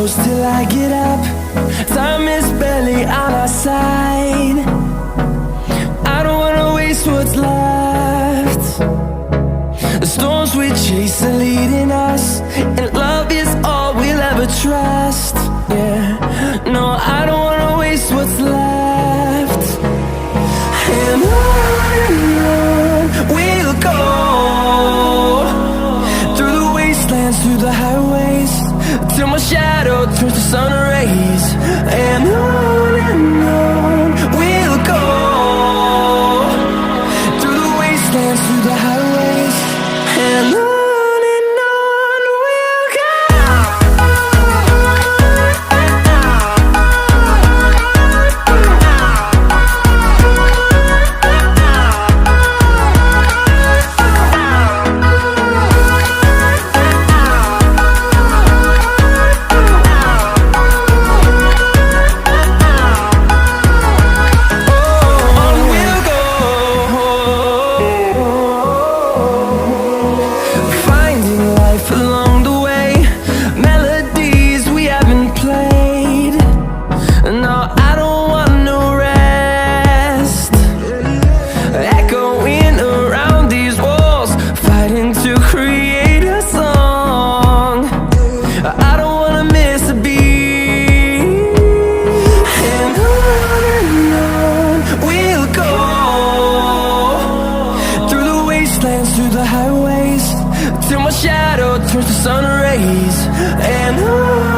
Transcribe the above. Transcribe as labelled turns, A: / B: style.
A: close till I get up. Time is barely on our side. I don't wanna waste what's left. The storms we chase are leading us, and love is all we'll ever trust. Yeah, no, I don't wanna waste what's left. And on we'll go, through the wastelands, through the highways, till my shadow turns to sun rays. And on we'll go, through the wastelands, through the highways, and on we'll go. Through the highways, till my shadow turns to sun rays. And on